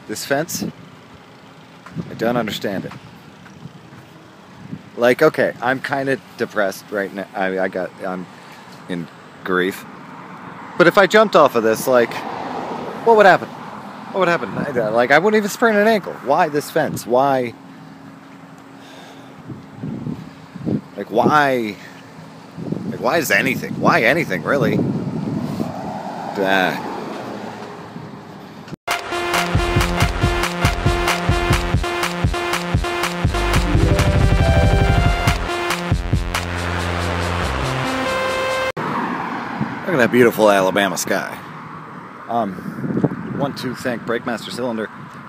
This fence, I don't understand it. Like, okay, I'm kind of depressed right now. I'm in grief. But if I jumped off of this, like, what would happen? What would happen? Like, I wouldn't even sprain an ankle. Why this fence? Why? Like, why? Like, why is anything? Why anything, really? Look at that beautiful Alabama sky. Want to thank Breakmaster Cylinder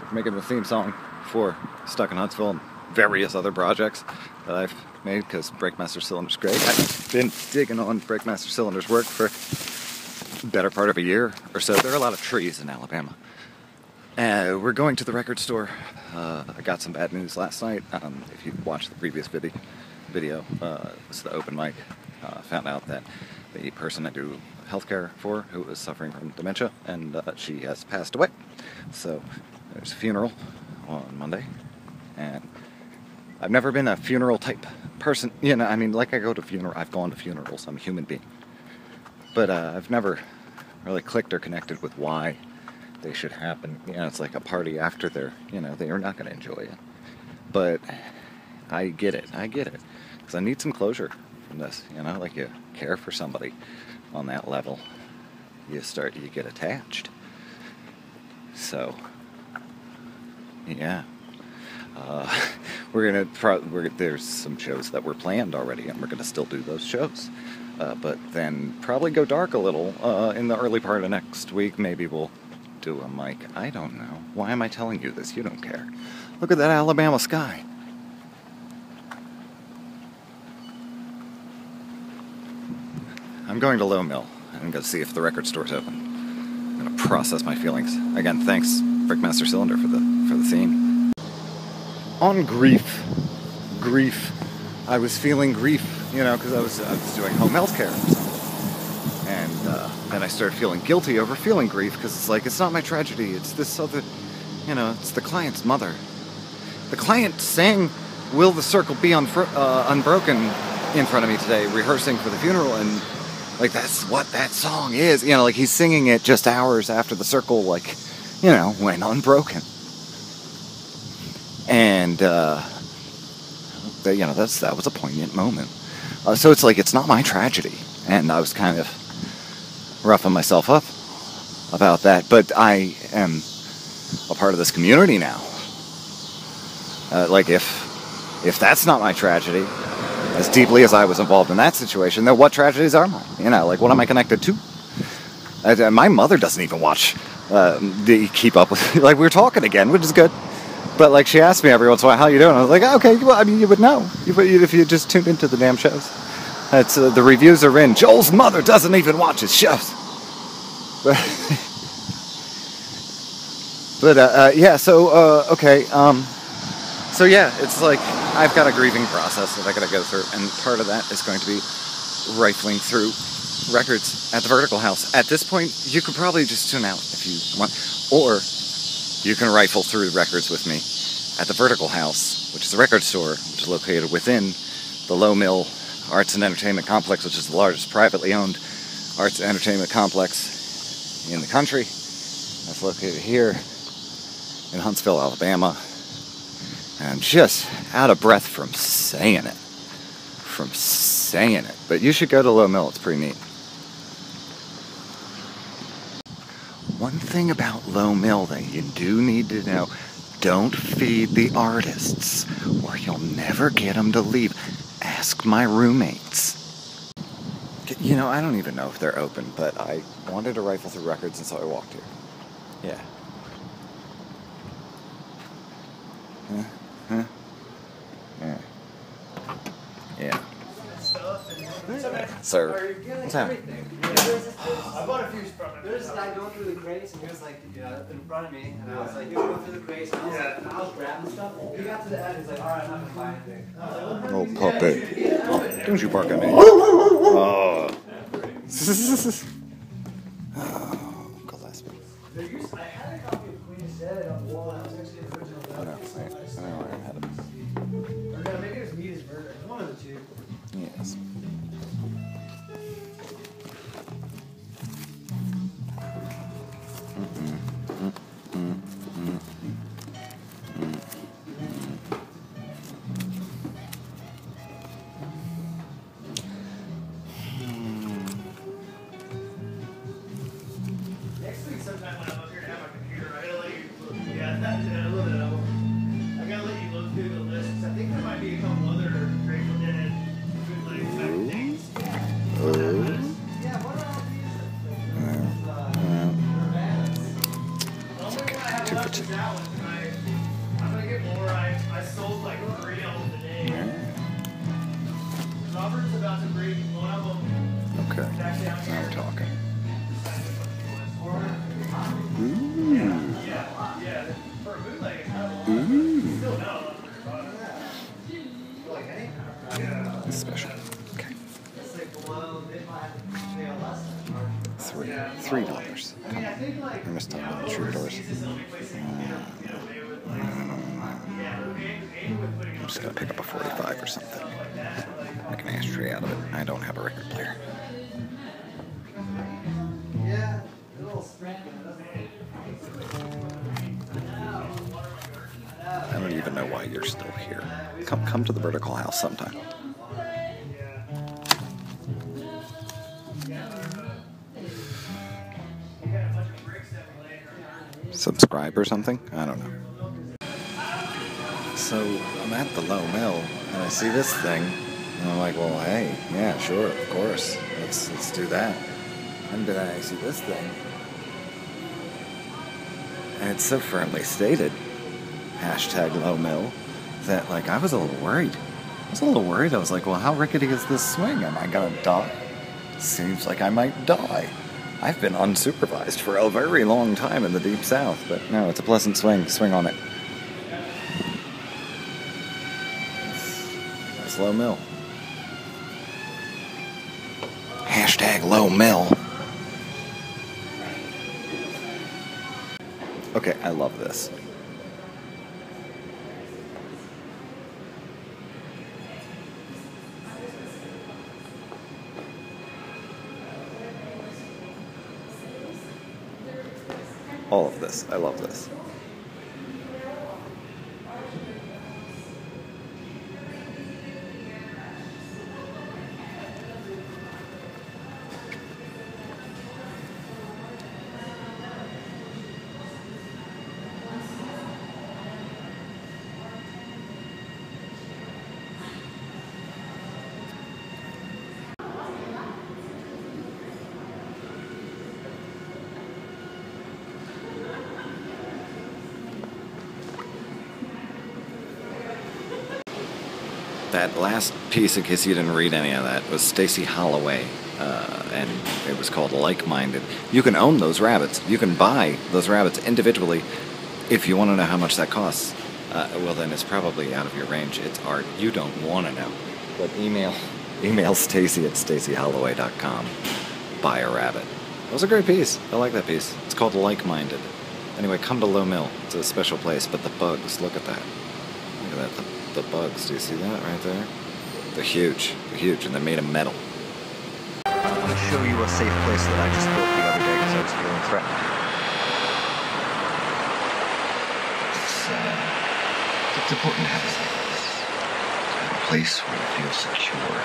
for making the theme song for Stuck in Huntsville and various other projects that I've made, because Breakmaster Cylinder's great. I've been digging on Breakmaster Cylinder's work for the better part of a year or so. There are a lot of trees in Alabama. We're going to the record store. I got some bad news last night. If you watched the previous video, it's the open mic. Found out that the person I do healthcare for, who was suffering from dementia, and she has passed away. So there's a funeral on Monday, and I've never been a funeral type person. You know, I mean, like, I've gone to funerals. I'm a human being, but I've never really clicked or connected with why they should happen. You know, it's like a party after they are not going to enjoy it. But I get it, because I need some closure from this. You know, like, you care for somebody on that level, you get attached. So yeah, there's some shows that were planned already, and we're gonna still do those shows, but then probably go dark a little in the early part of next week. Maybe we'll do a mic. I don't know. Why am I telling you this? You don't care. Look at that Alabama sky. I'm going to Low Mill. I'm going to see if the record store's open. I'm going to process my feelings. Again, thanks, Breakmaster Cylinder, for the theme. On grief. I was feeling grief, you know, because I was doing home health care or something. And then I started feeling guilty over feeling grief, because it's like, it's not my tragedy. It's this other, you know, it's the client's mother. The client sang "Will the Circle Be Unbroken" in front of me today, rehearsing for the funeral, and like, that's what that song is. You know, like, he's singing it just hours after the circle, like, you know, went unbroken. And, you know, that was a poignant moment. So it's like, it's not my tragedy. And I was kind of roughing myself up about that. But I am a part of this community now. Like, if that's not my tragedy, as deeply as I was involved in that situation, then what tragedies are mine? You know, like, what am I connected to? My mother doesn't even watch the Keep Up with, like, we're talking again, which is good. But, like, she asked me every once in a while, how you doing? I was like, oh, okay, well, I mean, you would know if you just tuned into the damn shows. It's the reviews are in. Joel's mother doesn't even watch his shows. Yeah, so, okay, so yeah, it's like, I've got a grieving process that I gotta go through, and part of that is going to be rifling through records at the Vertical House. At this point, you could probably just tune out if you want, or you can rifle through records with me at the Vertical House, which is a record store, which is located within the Low Mill Arts and Entertainment Complex, which is the largest privately owned arts and entertainment complex in the country. That's located here in Huntsville, Alabama. And I'm just out of breath from saying it. But you should go to Low Mill. It's pretty neat. One thing about Low Mill that you do need to know, don't feed the artists, or you'll never get them to leave. Ask my roommates. You know, I don't even know if they're open, but I wanted to rifle through records, and so I walked here. Yeah. Huh? Yeah. Yeah. Sir, what's happening? I bought a few from him. There's this guy going through the crates, and he was like, you know, in front of me, and I was like, he was going through the crates, and I was grabbing stuff. He got to the end, he's like, all right, I'm not gonna buy anything. Oh, puppet! Don't you bark at me? Oh, Gillespie. a copy of Queen's Dead on the wall. That was actually the original. I know where I had it. Or no, maybe it was Meat is Murder. One of the two. Yes. Next week, sometime when I'm up here to have my computer, I gotta let you look. Yeah, I love it. I gotta let you look through the list. 'Cause I think there might be a couple other Grateful Dead bootleg type things. Yeah, what are It's okay. 2 for 2. I'm gonna get more. I sold like 3 of them today. Robert's about to bring one of them. Okay. Now we're talking. Yeah. For a bootleg, it's not a lot. Still no. Like, hey? It's special. Okay. It's like, well, they might have to pay a less than $3. I mean, I think like, I'm just talking about troubadours. I'm just gonna pick up a 45 or something. Make an ashtray out of it. I don't have a record player. Yeah, a little strand. I don't even know why you're still here. Come to the Vertical House sometime. Subscribe or something? I don't know. So I'm at the Low Mill and I see this thing and I'm like, well, hey, yeah, sure, of course, let's do that. And then I see this thing and it's so firmly stated, #Low Mill, that like I was a little worried. I was like, well, how rickety is this swing? Am I gonna die? Seems like I might die. I've been unsupervised for a very long time in the Deep South, but no, it's a pleasant swing. Swing on it. It's Low Mill. #Low Mill. Okay, I love this. All of this. I love this. That last piece, in case you didn't read any of that, was Stacey Holloway, and it was called Likeminded. You can own those rabbits. You can buy those rabbits individually if you want to know how much that costs. Well, then it's probably out of your range. It's art. You don't want to know. But email Stacey at staceyholloway.com. Buy a rabbit. That was a great piece. I like that piece. It's called Likeminded. Anyway, come to Low Mill. It's a special place, but the bugs, look at that. Look at that. The bugs, do you see that right there? They're huge, and they're made of metal. I want to show you a safe place that I just built the other day because I was feeling threatened. It's important to have a safe place. To have a place where you feel secure.